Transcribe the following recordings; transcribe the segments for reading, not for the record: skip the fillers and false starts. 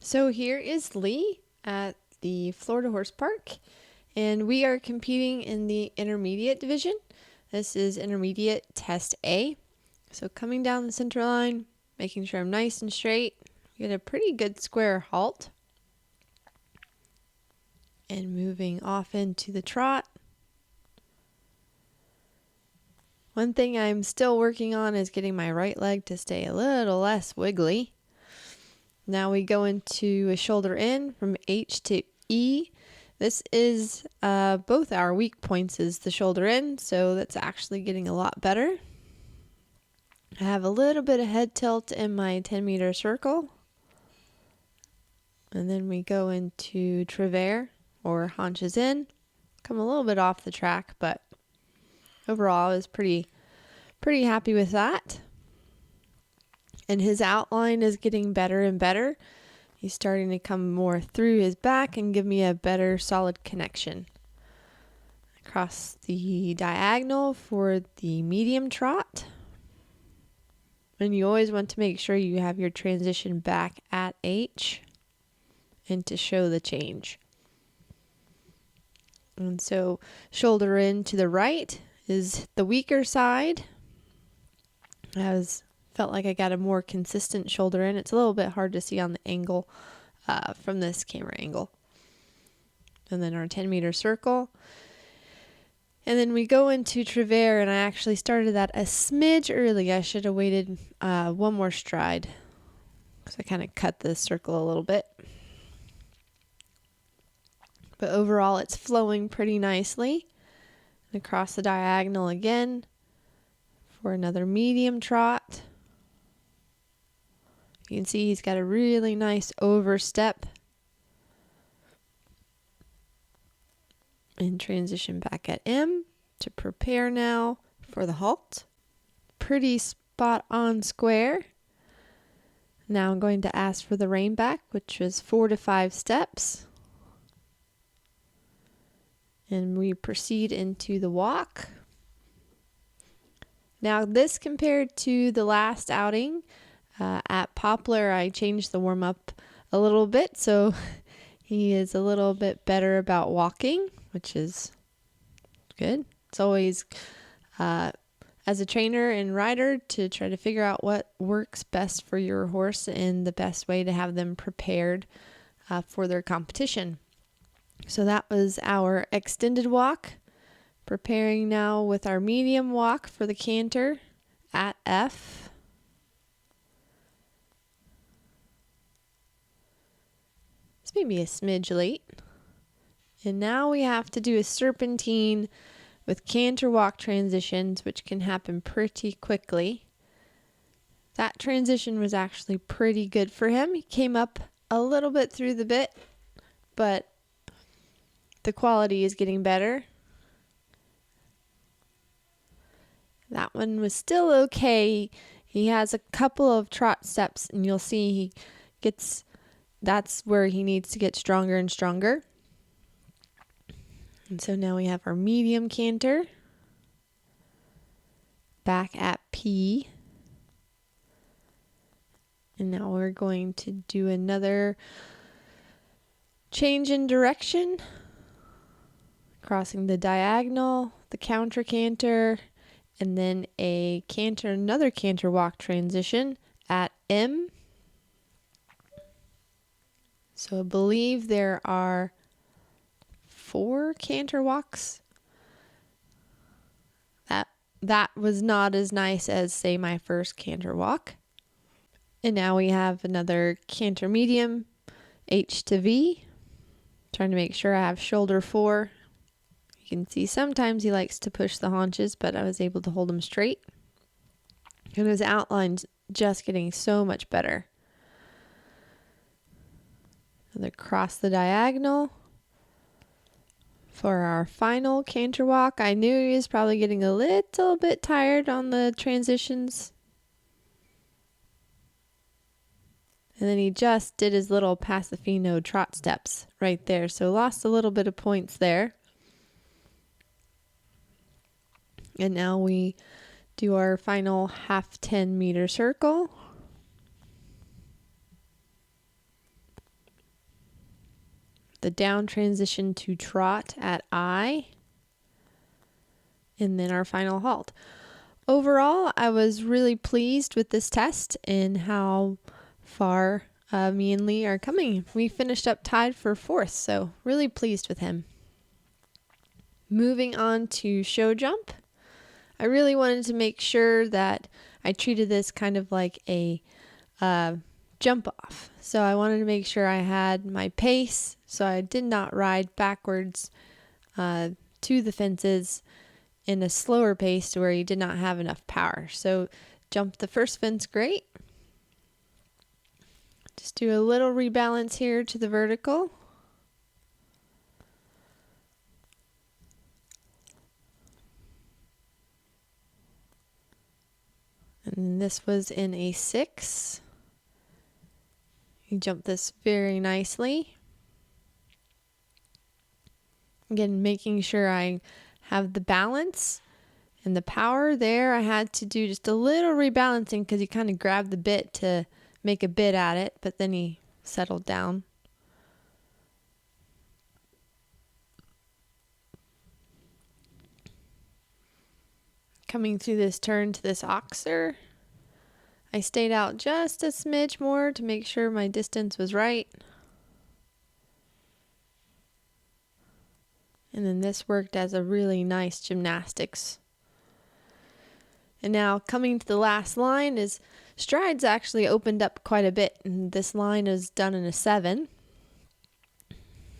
So here is Lee at the Florida Horse Park, and we are competing in the intermediate division. This is intermediate test A. So coming down the center line, making sure I'm nice and straight, get a pretty good square halt, and moving off into the trot. One thing I'm still working on is getting my right leg to stay a little less wiggly. Now we go into a shoulder in from H to E. This is both our weak points is the shoulder in, so that's actually getting a lot better. I have a little bit of head tilt in my 10-meter circle. And then we go into travers or haunches in. Come a little bit off the track, but overall I was pretty happy with that. And his outline is getting better and better. He's starting to come more through his back and give me a better solid connection. Across the diagonal for the medium trot. And you always want to make sure you have your transition back at H and to show the change. And so shoulder in to the right is the weaker side. Felt like I got a more consistent shoulder in. It's a little bit hard to see on the angle from this camera angle. And then our 10-meter circle. And then we go into travers, and I actually started that a smidge early. I should have waited one more stride because I kind of cut the circle a little bit. But overall, it's flowing pretty nicely. And across the diagonal again for another medium trot. You can see he's got a really nice overstep. And transition back at M to prepare now for the halt. Pretty spot on square. Now I'm going to ask for the rein back, which was 4 to 5 steps. And we proceed into the walk. Now this compared to the last outing at Poplar, I changed the warm-up a little bit, so he is a little bit better about walking, which is good. It's always, as a trainer and rider, to try to figure out what works best for your horse and the best way to have them prepared for their competition. So that was our extended walk. Preparing now with our medium walk for the canter at F. This may be a smidge late. And now we have to do a serpentine with canter walk transitions, which can happen pretty quickly. That transition was actually pretty good for him. He came up a little bit through the bit, but the quality is getting better. That one was still okay. He has a couple of trot steps, and you'll see that's where he needs to get stronger and stronger. And so now we have our medium canter back at P. And now we're going to do another change in direction. Crossing the diagonal, the counter canter, and then another canter walk transition at M. So I believe there are 4 canter walks. That was not as nice as, say, my first canter walk. And now we have another canter medium, H to V. Trying to make sure I have shoulder 4. You can see sometimes he likes to push the haunches, but I was able to hold him straight. And his outline's just getting so much better. Another cross the diagonal. For our final canter walk, I knew he was probably getting a little bit tired on the transitions. And then he just did his little Pasifino trot steps right there. So lost a little bit of points there. And now we do our final half 10-meter circle. the down transition to trot at I, and then our final halt. Overall, I was really pleased with this test and how far me and Lee are coming. We finished up tied for 4th, so really pleased with him. Moving on to show jump. I really wanted to make sure that I treated this kind of like a jump off. So I wanted to make sure I had my pace, so I did not ride backwards to the fences in a slower pace to where you did not have enough power. So jump the first fence great. Just do a little rebalance here to the vertical. And this was in a 6. You jump this very nicely. Again, making sure I have the balance and the power there. I had to do just a little rebalancing because he kind of grabbed the bit to make a bit at it, but then he settled down. Coming through this turn to this oxer, I stayed out just a smidge more to make sure my distance was right. And then this worked as a really nice gymnastics. And now coming to the last line is strides actually opened up quite a bit, and this line is done in a 7.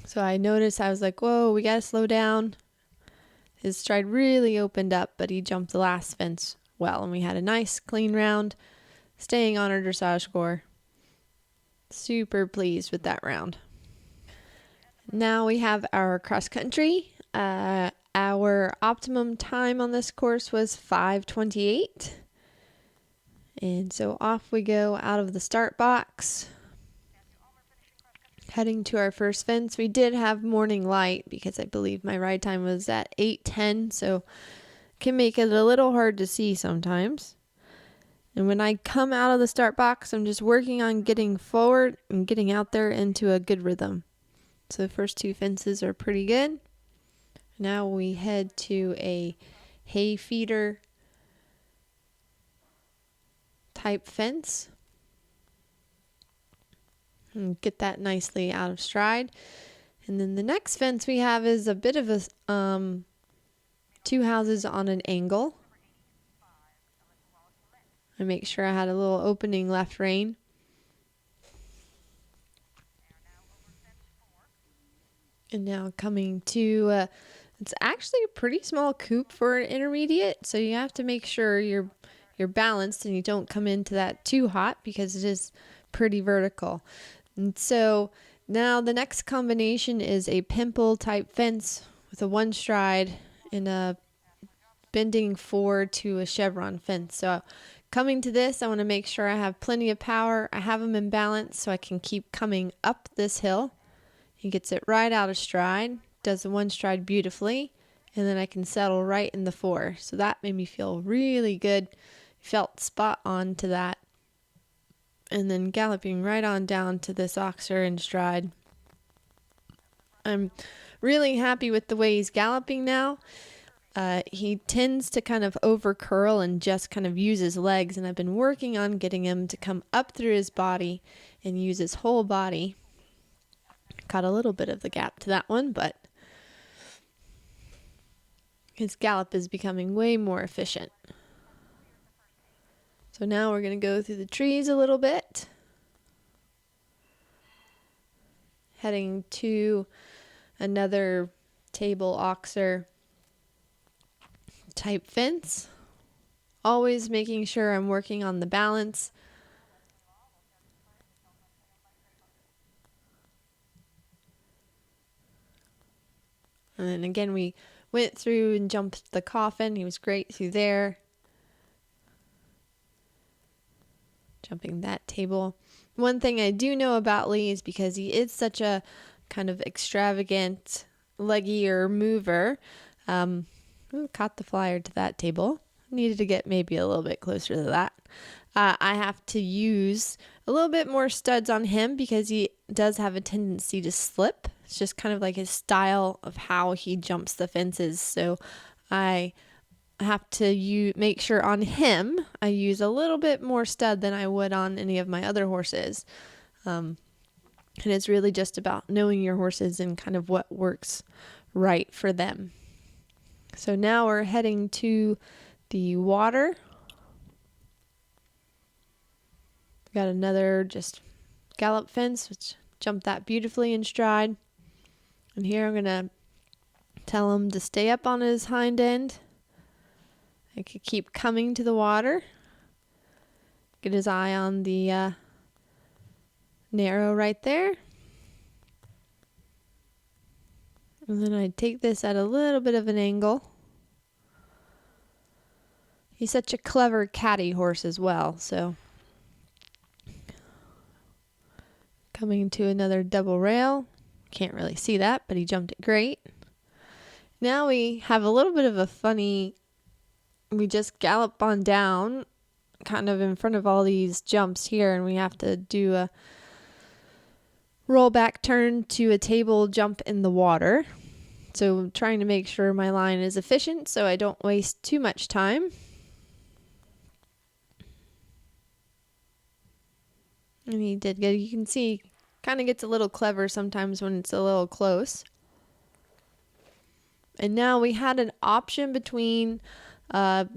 So I noticed, I was like, whoa, we gotta slow down. His stride really opened up, but he jumped the last fence well, and we had a nice clean round, staying on our dressage score. Super pleased with that round. Now we have our cross country. Our optimum time on this course was 5:28. And so off we go out of the start box. Heading to our first fence. We did have morning light because I believe my ride time was at 8:10, so can make it a little hard to see sometimes. And when I come out of the start box, I'm just working on getting forward and getting out there into a good rhythm. So the first 2 fences are pretty good. Now we head to a hay feeder type fence. And get that nicely out of stride. And then the next fence we have is a bit of a 2 houses on an angle. I make sure I had a little opening left rein. And now coming to it's actually a pretty small coop for an intermediate, so you have to make sure you're balanced and you don't come into that too hot because it is pretty vertical. And so now the next combination is a pimple type fence with a 1 stride and a bending forward to a chevron fence. So coming to this, I want to make sure I have plenty of power. I have them in balance so I can keep coming up this hill. He gets it right out of stride, does the 1 stride beautifully, and then I can settle right in the 4. So that made me feel really good. Felt spot on to that. And then galloping right on down to this oxer in stride. I'm really happy with the way he's galloping now. He tends to kind of over curl and just kind of use his legs, and I've been working on getting him to come up through his body and use his whole body. Caught a little bit of the gap to that one, but his gallop is becoming way more efficient. So now we're going to go through the trees a little bit. Heading to another table oxer type fence. Always making sure I'm working on the balance. And then again, we went through and jumped the coffin. He was great through there. Jumping that table. One thing I do know about Lee is because he is such a kind of extravagant leggier mover. Caught the flyer to that table. Needed to get maybe a little bit closer to that. I have to use a little bit more studs on him because he does have a tendency to slip. It's just kind of like his style of how he jumps the fences. So I have to make sure on him I use a little bit more stud than I would on any of my other horses. And it's really just about knowing your horses and kind of what works right for them. So now we're heading to the water. Got another just gallop fence, which jumped that beautifully in stride. And here I'm going to tell him to stay up on his hind end. I could keep coming to the water. Get his eye on the narrow right there. And then I take this at a little bit of an angle. He's such a clever catty horse as well, so coming to another double rail. Can't really see that, but he jumped it great. Now we have a little bit of a funny, we just gallop on down kind of in front of all these jumps here, and we have to do a roll back turn to a table jump in the water. So I'm trying to make sure my line is efficient so I don't waste too much time. And he did good. You can see kind of gets a little clever sometimes when it's a little close. And now we had an option between a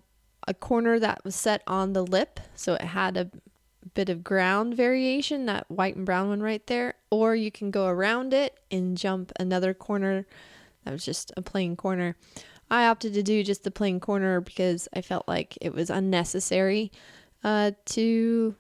corner that was set on the lip, so it had a bit of ground variation, that white and brown one right there, or you can go around it and jump another corner that was just a plain corner. I opted to do just the plain corner because I felt like it was unnecessary to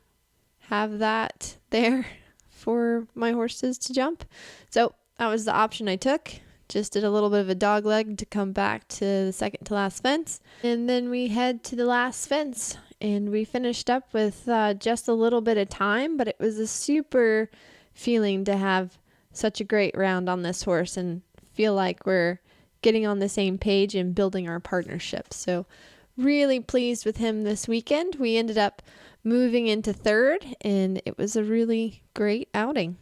have that there for my horses to jump. So that was the option I took. Just did a little bit of a dog leg to come back to the second to last fence. And then we head to the last fence. And we finished up with just a little bit of time, but it was a super feeling to have such a great round on this horse and feel like we're getting on the same page and building our partnership. So really pleased with him this weekend. We ended up moving into third, and it was a really great outing.